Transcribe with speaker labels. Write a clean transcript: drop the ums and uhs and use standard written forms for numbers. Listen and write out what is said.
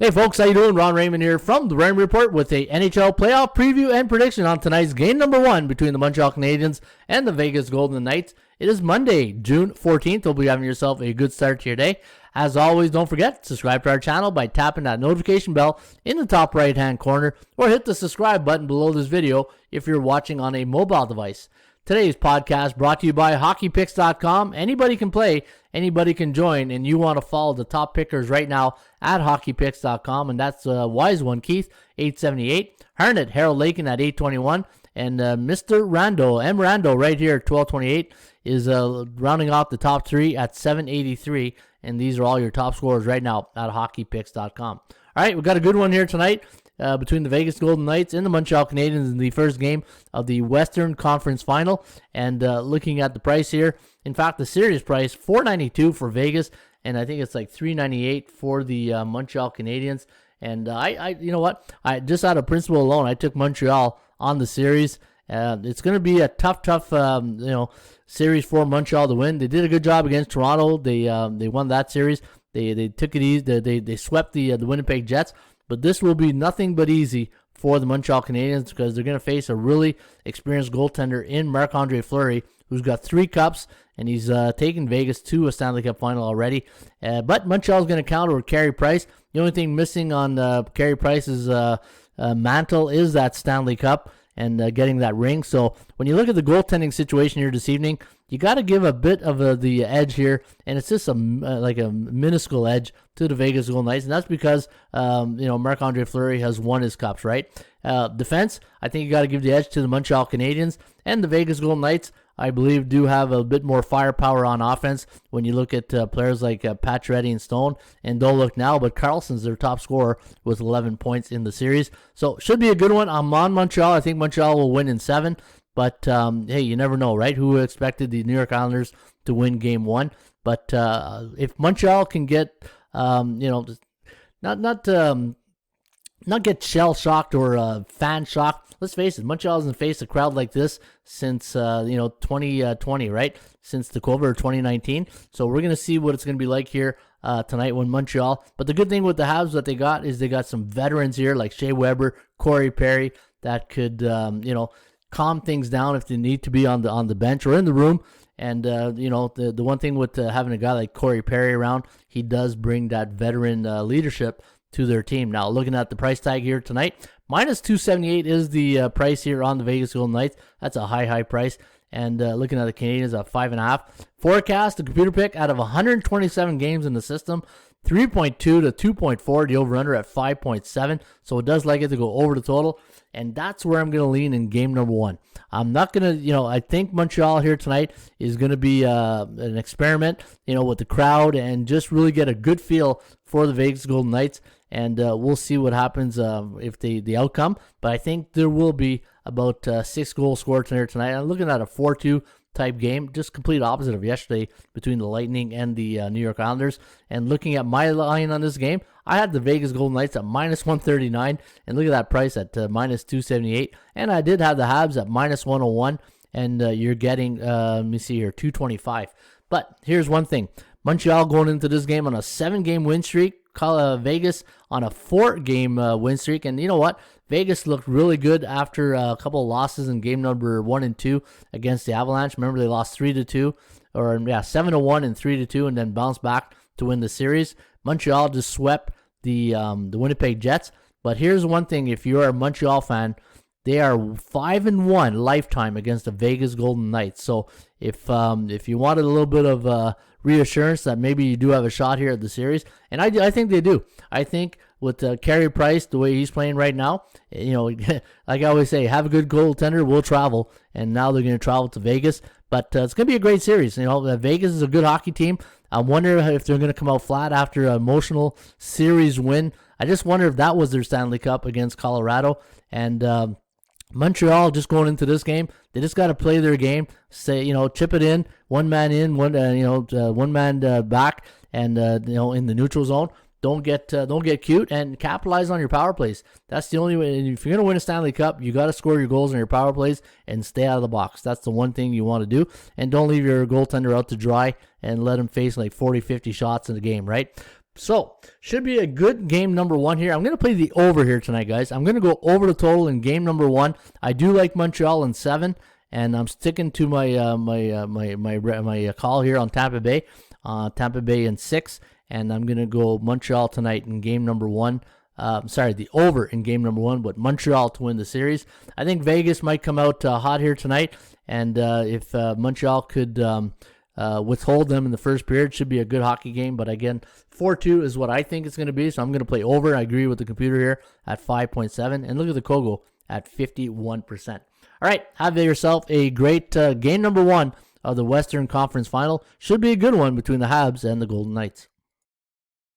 Speaker 1: Hey folks, how you doing? Ron Raymond here from the Raymond Report with a NHL playoff preview and prediction on tonight's game number 1 between the Montreal Canadiens and the Vegas Golden Knights. It is Monday, June 14th. Hope you're having yourself a good start to your day. As always, don't forget to subscribe to our channel by tapping that notification bell in the top right-hand corner or hit the subscribe button below this video if you're watching on a mobile device. Today's podcast brought to you by HockeyPicks.com. Anybody can play, anybody can join, and you want to follow the top pickers right now at HockeyPicks.com, and that's Wise One Keith, 878, Harnett, Harold Lakin at 821, and Mr. Rando, M. Rando right here at 1228 is rounding off the top 3 at 783, and these are all your top scorers right now at HockeyPicks.com. All right, we've got a good one here tonight. Between the Vegas Golden Knights and the Montreal Canadiens in the first game of the Western Conference Final. And looking at the price here, in fact, the series price, $4.92 for Vegas, and I think it's like $3.98 for the Montreal Canadiens. And I you know what? I just out of principle alone, I took Montreal on the series. It's going to be a tough, series for Montreal to win. They did a good job against Toronto. They won that series. They took it easy. They swept the Winnipeg Jets. But this will be nothing but easy for the Montreal Canadiens because they're going to face a really experienced goaltender in Marc-Andre Fleury, who's got 3 cups, and he's taken Vegas to a Stanley Cup final already. But Montreal's going to counter with Carey Price. The only thing missing on Carey Price's mantle is that Stanley Cup and getting that ring. So when you look at the goaltending situation here this evening, you got to give a bit of the edge here, and it's just like a minuscule edge to the Vegas Golden Knights, and that's because Marc-Andre Fleury has won his cups, right? Defense, I think you got to give the edge to the Montreal Canadiens, and the Vegas Golden Knights, I believe, do have a bit more firepower on offense when you look at players like Pacioretty and Stone, and don't look now, but Carlson's their top scorer with 11 points in the series. So should be a good one. I'm on Montreal. I think Montreal will win in 7. But, hey, you never know, right? Who expected the New York Islanders to win Game 1? But if Montreal can get, not get shell-shocked or fan-shocked. Let's face it, Montreal hasn't faced a crowd like this since, 2020, right? Since the COVID or 2019. So we're going to see what it's going to be like here tonight when Montreal. But the good thing with the Habs that they got is they got some veterans here like Shea Weber, Corey Perry that could, calm things down if they need to be on the bench or in the room. And, the one thing with having a guy like Corey Perry around, he does bring that veteran leadership to their team. Now, looking at the price tag here tonight, minus 278 is the price here on the Vegas Golden Knights. That's a high price. And looking at the Canadiens at 5.5. Forecast, the computer pick, out of 127 games in the system, 3.2 to 2.4, the over-under at 5.7. So it does like it to go over the total. And that's where I'm going to lean in game number 1. I'm not going to, I think Montreal here tonight is going to be an experiment, with the crowd and just really get a good feel for the Vegas Golden Knights. And we'll see what happens if the outcome. But I think there will be about 6 goals scored tonight. I'm looking at a 4-2 type game, just complete opposite of yesterday between the Lightning and the New York Islanders. And looking at my line on this game, I had the Vegas Golden Knights at minus 139, and look at that price at minus 278. And I did have the Habs at minus 101, and you're getting, let me see here, 225. But here's one thing. Montreal going into this game on a 7-game win streak. Vegas on a 4-game win streak. And you know what? Vegas looked really good after a couple of losses in game number 1 and 2 against the Avalanche. Remember, they lost 3-2, 7-1 and 3-2, and then bounced back to win the series. Montreal just swept the Winnipeg Jets. But here's one thing: if you're a Montreal fan, they are 5-1 lifetime against the Vegas Golden Knights. So if you wanted a little bit of reassurance that maybe you do have a shot here at the series, and I think they do. I think with Carey Price, the way he's playing right now, like I always say, have a good goaltender, we'll travel. And now they're going to travel to Vegas. But it's going to be a great series. Vegas is a good hockey team. I wonder if they're going to come out flat after an emotional series win. I just wonder if that was their Stanley Cup against Colorado. And Montreal, just going into this game, they just got to play their game. Say, chip it in, one man in, one man back, and in the neutral zone. Don't get cute and capitalize on your power plays. That's the only way. And if you're going to win a Stanley Cup, you got to score your goals on your power plays and stay out of the box. That's the one thing you want to do. And don't leave your goaltender out to dry and let him face like 40, 50 shots in the game, right? So, should be a good game number 1 here. I'm going to play the over here tonight, guys. I'm going to go over the total in game number 1. I do like Montreal in 7, and I'm sticking to my my call here on Tampa Bay. Tampa Bay in 6, and I'm going to go Montreal tonight in game number 1. The over in game number 1, but Montreal to win the series. I think Vegas might come out hot here tonight, and if Montreal could withhold them in the first period, should be a good hockey game. But again, 4-2 is what I think it's going to be, so I'm going to play over. I agree with the computer here at 5.7, and look at the Kogo at 51%. All right, have yourself a great game number 1 of the Western Conference Final. Should be a good one between the Habs and the Golden Knights.